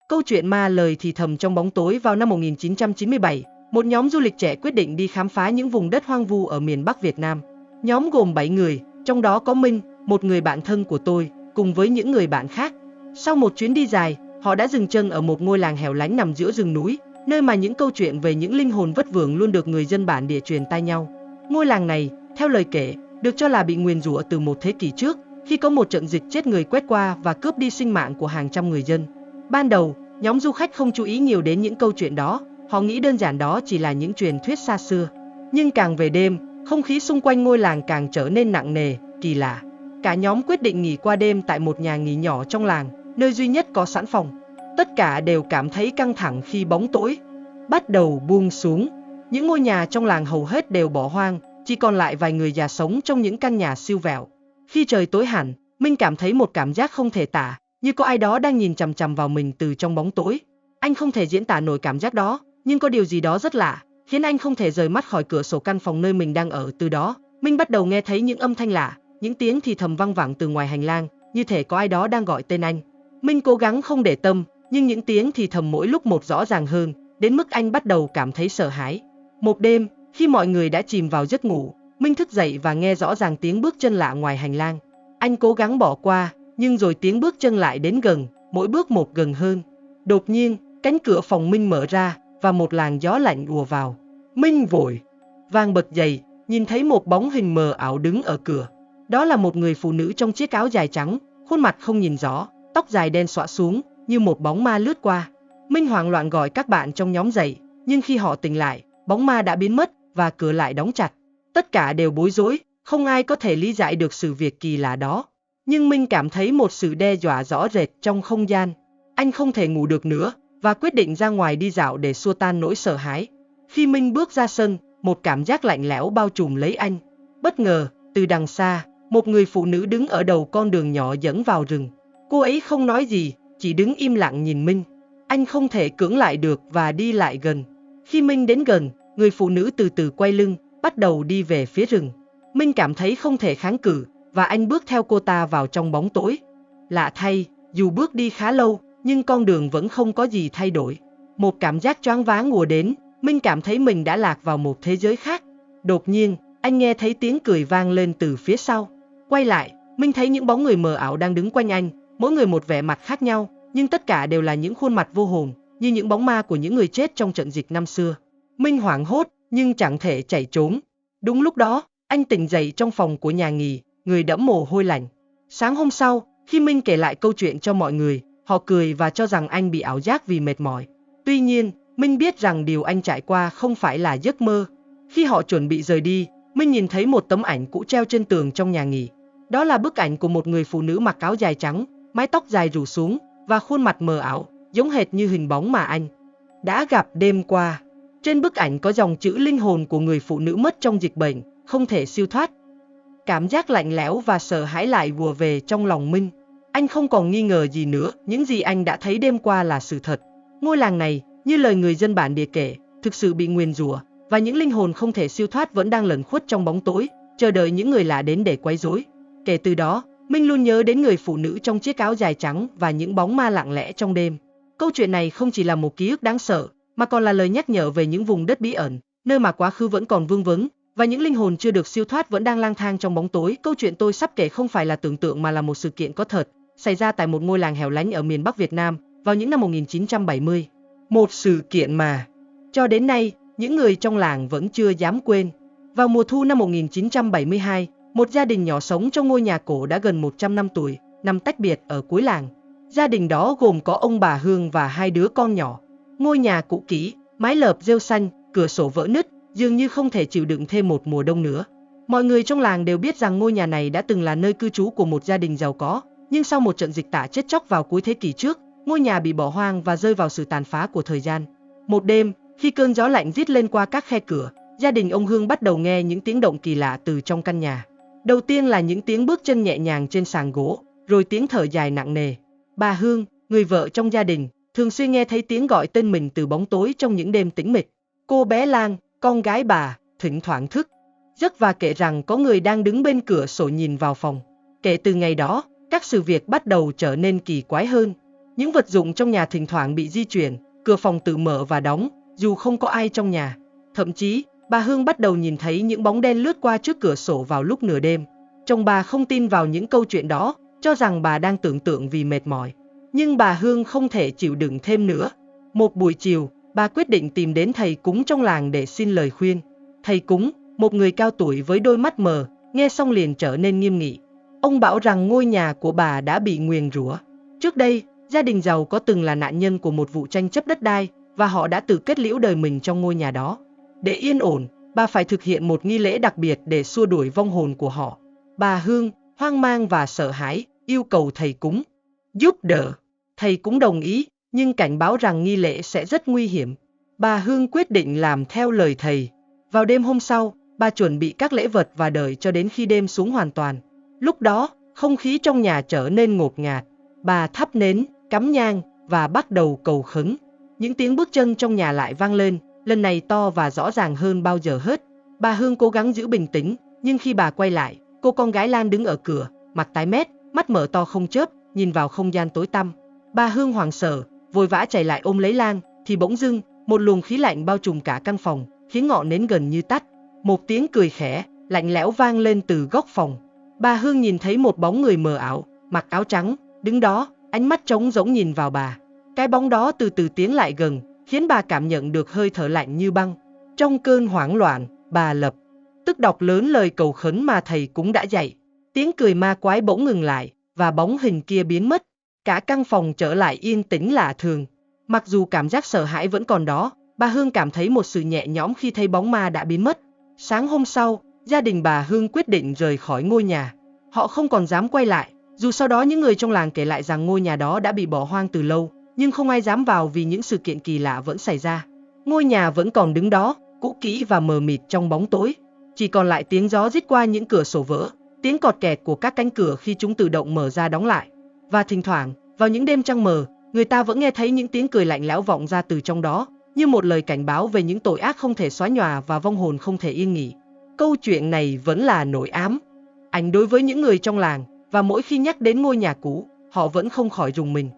Câu chuyện ma lời thì thầm trong bóng tối. Vào năm 1997, một nhóm du lịch trẻ quyết định đi khám phá những vùng đất hoang vu ở miền Bắc Việt Nam. Nhóm gồm 7 người, trong đó có Minh, một người bạn thân của tôi, cùng với những người bạn khác. Sau một chuyến đi dài, họ đã dừng chân ở một ngôi làng hẻo lánh nằm giữa rừng núi, nơi mà những câu chuyện về những linh hồn vất vưởng luôn được người dân bản địa truyền tai nhau. Ngôi làng này, theo lời kể, được cho là bị nguyền rủa từ một thế kỷ trước, khi có một trận dịch chết người quét qua và cướp đi sinh mạng của hàng trăm người dân. Ban đầu, nhóm du khách không chú ý nhiều đến những câu chuyện đó, họ nghĩ đơn giản đó chỉ là những truyền thuyết xa xưa. Nhưng càng về đêm, không khí xung quanh ngôi làng càng trở nên nặng nề, kỳ lạ. Cả nhóm quyết định nghỉ qua đêm tại một nhà nghỉ nhỏ trong làng, nơi duy nhất có sẵn phòng. Tất cả đều cảm thấy căng thẳng khi bóng tối bắt đầu buông xuống. Những ngôi nhà trong làng hầu hết đều bỏ hoang, chỉ còn lại vài người già sống trong những căn nhà siêu vẹo. Khi trời tối hẳn, Minh cảm thấy một cảm giác không thể tả, như có ai đó đang nhìn chằm chằm vào mình từ trong bóng tối. Anh không thể diễn tả nổi cảm giác đó, nhưng có điều gì đó rất lạ, khiến anh không thể rời mắt khỏi cửa sổ căn phòng nơi mình đang ở. Từ đó, Minh bắt đầu nghe thấy những âm thanh lạ, những tiếng thì thầm văng vẳng từ ngoài hành lang, như thể có ai đó đang gọi tên anh. Minh cố gắng không để tâm, nhưng những tiếng thì thầm mỗi lúc một rõ ràng hơn, đến mức anh bắt đầu cảm thấy sợ hãi. Một đêm, khi mọi người đã chìm vào giấc ngủ, Minh thức dậy và nghe rõ ràng tiếng bước chân lạ ngoài hành lang. Anh cố gắng bỏ qua, nhưng rồi tiếng bước chân lại đến gần, mỗi bước một gần hơn. Đột nhiên, cánh cửa phòng Minh mở ra và một làn gió lạnh ùa vào. Minh vội vàng bật dậy, nhìn thấy một bóng hình mờ ảo đứng ở cửa. Đó là một người phụ nữ trong chiếc áo dài trắng, khuôn mặt không nhìn rõ, tóc dài đen xõa xuống, như một bóng ma lướt qua. Minh hoảng loạn gọi các bạn trong nhóm dậy, nhưng khi họ tỉnh lại, bóng ma đã biến mất và cửa lại đóng chặt. Tất cả đều bối rối, không ai có thể lý giải được sự việc kỳ lạ đó. Nhưng Minh cảm thấy một sự đe dọa rõ rệt trong không gian. Anh không thể ngủ được nữa và quyết định ra ngoài đi dạo để xua tan nỗi sợ hãi. Khi Minh bước ra sân, một cảm giác lạnh lẽo bao trùm lấy anh. Bất ngờ, từ đằng xa, một người phụ nữ đứng ở đầu con đường nhỏ dẫn vào rừng. Cô ấy không nói gì, chỉ đứng im lặng nhìn Minh. Anh không thể cưỡng lại được và đi lại gần. Khi Minh đến gần, người phụ nữ từ từ quay lưng, bắt đầu đi về phía rừng. Minh cảm thấy không thể kháng cự, và anh bước theo cô ta vào trong bóng tối. Lạ thay, dù bước đi khá lâu, nhưng con đường vẫn không có gì thay đổi. Một cảm giác choáng váng ùa đến, Minh cảm thấy mình đã lạc vào một thế giới khác. Đột nhiên, anh nghe thấy tiếng cười vang lên từ phía sau. Quay lại, Minh thấy những bóng người mờ ảo đang đứng quanh anh, mỗi người một vẻ mặt khác nhau, nhưng tất cả đều là những khuôn mặt vô hồn, như những bóng ma của những người chết trong trận dịch năm xưa. Minh hoảng hốt, nhưng chẳng thể chạy trốn. Đúng lúc đó, anh tỉnh dậy trong phòng của nhà nghỉ, người đẫm mồ hôi lạnh. Sáng hôm sau, khi Minh kể lại câu chuyện cho mọi người, họ cười và cho rằng anh bị ảo giác vì mệt mỏi. Tuy nhiên, Minh biết rằng điều anh trải qua không phải là giấc mơ. Khi họ chuẩn bị rời đi, Minh nhìn thấy một tấm ảnh cũ treo trên tường trong nhà nghỉ. Đó là bức ảnh của một người phụ nữ mặc áo dài trắng, mái tóc dài rủ xuống và khuôn mặt mờ ảo, giống hệt như hình bóng mà anh đã gặp đêm qua. Trên bức ảnh có dòng chữ linh hồn của người phụ nữ mất trong dịch bệnh, không thể siêu thoát. Cảm giác lạnh lẽo và sợ hãi lại ùa về trong lòng Minh. Anh không còn nghi ngờ gì nữa, những gì anh đã thấy đêm qua là sự thật. Ngôi làng này, như lời người dân bản địa kể, thực sự bị nguyền rủa, và những linh hồn không thể siêu thoát vẫn đang lẩn khuất trong bóng tối, chờ đợi những người lạ đến để quấy rối. Kể từ đó, Minh luôn nhớ đến người phụ nữ trong chiếc áo dài trắng và những bóng ma lặng lẽ trong đêm. Câu chuyện này không chỉ là một ký ức đáng sợ, mà còn là lời nhắc nhở về những vùng đất bí ẩn, nơi mà quá khứ vẫn còn vương vấn, và những linh hồn chưa được siêu thoát vẫn đang lang thang trong bóng tối. Câu chuyện tôi sắp kể không phải là tưởng tượng mà là một sự kiện có thật, xảy ra tại một ngôi làng hẻo lánh ở miền Bắc Việt Nam vào những năm 1970. Một sự kiện mà, cho đến nay, những người trong làng vẫn chưa dám quên. Vào mùa thu năm 1972, một gia đình nhỏ sống trong ngôi nhà cổ đã gần 100 năm tuổi, nằm tách biệt ở cuối làng. Gia đình đó gồm có ông bà Hương và hai đứa con nhỏ. Ngôi nhà cũ kỹ, mái lợp rêu xanh, cửa sổ vỡ nứt, dường như không thể chịu đựng thêm một mùa đông nữa. Mọi người trong làng đều biết rằng ngôi nhà này đã từng là nơi cư trú của một gia đình giàu có, nhưng sau một trận dịch tả chết chóc vào cuối thế kỷ trước, ngôi nhà bị bỏ hoang và rơi vào sự tàn phá của thời gian. Một đêm, khi cơn gió lạnh rít lên qua các khe cửa, gia đình ông Hương bắt đầu nghe những tiếng động kỳ lạ từ trong căn nhà. Đầu tiên là những tiếng bước chân nhẹ nhàng trên sàn gỗ, rồi tiếng thở dài nặng nề. Bà Hương, người vợ trong gia đình, thường xuyên nghe thấy tiếng gọi tên mình từ bóng tối trong những đêm tĩnh mịch. Cô bé Lan, con gái bà, thỉnh thoảng thức giấc và kể rằng có người đang đứng bên cửa sổ nhìn vào phòng. Kể từ ngày đó, các sự việc bắt đầu trở nên kỳ quái hơn. Những vật dụng trong nhà thỉnh thoảng bị di chuyển, cửa phòng tự mở và đóng, dù không có ai trong nhà. Thậm chí, bà Hương bắt đầu nhìn thấy những bóng đen lướt qua trước cửa sổ vào lúc nửa đêm. Chồng bà không tin vào những câu chuyện đó, cho rằng bà đang tưởng tượng vì mệt mỏi. Nhưng bà Hương không thể chịu đựng thêm nữa. Một buổi chiều, bà quyết định tìm đến thầy cúng trong làng để xin lời khuyên. Thầy cúng, một người cao tuổi với đôi mắt mờ, nghe xong liền trở nên nghiêm nghị. Ông bảo rằng ngôi nhà của bà đã bị nguyền rủa. Trước đây, gia đình giàu có từng là nạn nhân của một vụ tranh chấp đất đai và họ đã tự kết liễu đời mình trong ngôi nhà đó. Để yên ổn, bà phải thực hiện một nghi lễ đặc biệt để xua đuổi vong hồn của họ. Bà Hương, hoang mang và sợ hãi, yêu cầu thầy cúng giúp đỡ. Thầy cũng đồng ý, nhưng cảnh báo rằng nghi lễ sẽ rất nguy hiểm. Bà Hương quyết định làm theo lời thầy. Vào đêm hôm sau, bà chuẩn bị các lễ vật và đợi cho đến khi đêm xuống hoàn toàn. Lúc đó, không khí trong nhà trở nên ngột ngạt. Bà thắp nến, cắm nhang và bắt đầu cầu khấn. Những tiếng bước chân trong nhà lại vang lên, lần này to và rõ ràng hơn bao giờ hết. Bà Hương cố gắng giữ bình tĩnh, nhưng khi bà quay lại, cô con gái Lan đứng ở cửa, mặt tái mét, mắt mở to không chớp, nhìn vào không gian tối tăm. Bà Hương hoảng sợ, vội vã chạy lại ôm lấy Lan, thì bỗng dưng, một luồng khí lạnh bao trùm cả căn phòng, khiến ngọn nến gần như tắt. Một tiếng cười khẽ, lạnh lẽo vang lên từ góc phòng. Bà Hương nhìn thấy một bóng người mờ ảo, mặc áo trắng, đứng đó, ánh mắt trống rỗng nhìn vào bà. Cái bóng đó từ từ tiến lại gần, khiến bà cảm nhận được hơi thở lạnh như băng. Trong cơn hoảng loạn, bà lập tức đọc lớn lời cầu khấn mà thầy cũng đã dạy. Tiếng cười ma quái bỗng ngừng lại, và bóng hình kia biến mất. Cả căn phòng trở lại yên tĩnh lạ thường. Mặc dù cảm giác sợ hãi vẫn còn đó, bà Hương cảm thấy một sự nhẹ nhõm khi thấy bóng ma đã biến mất. Sáng hôm sau, gia đình bà Hương quyết định rời khỏi ngôi nhà. Họ không còn dám quay lại, dù sau đó những người trong làng kể lại rằng ngôi nhà đó đã bị bỏ hoang từ lâu, nhưng không ai dám vào vì những sự kiện kỳ lạ vẫn xảy ra. Ngôi nhà vẫn còn đứng đó, cũ kỹ và mờ mịt trong bóng tối. Chỉ còn lại tiếng gió rít qua những cửa sổ vỡ, tiếng cọt kẹt của các cánh cửa khi chúng tự động mở ra đóng lại. Và thỉnh thoảng, vào những đêm trăng mờ, người ta vẫn nghe thấy những tiếng cười lạnh lẽo vọng ra từ trong đó, như một lời cảnh báo về những tội ác không thể xóa nhòa và vong hồn không thể yên nghỉ. Câu chuyện này vẫn là nỗi ám ảnh đối với những người trong làng, và mỗi khi nhắc đến ngôi nhà cũ, họ vẫn không khỏi rùng mình.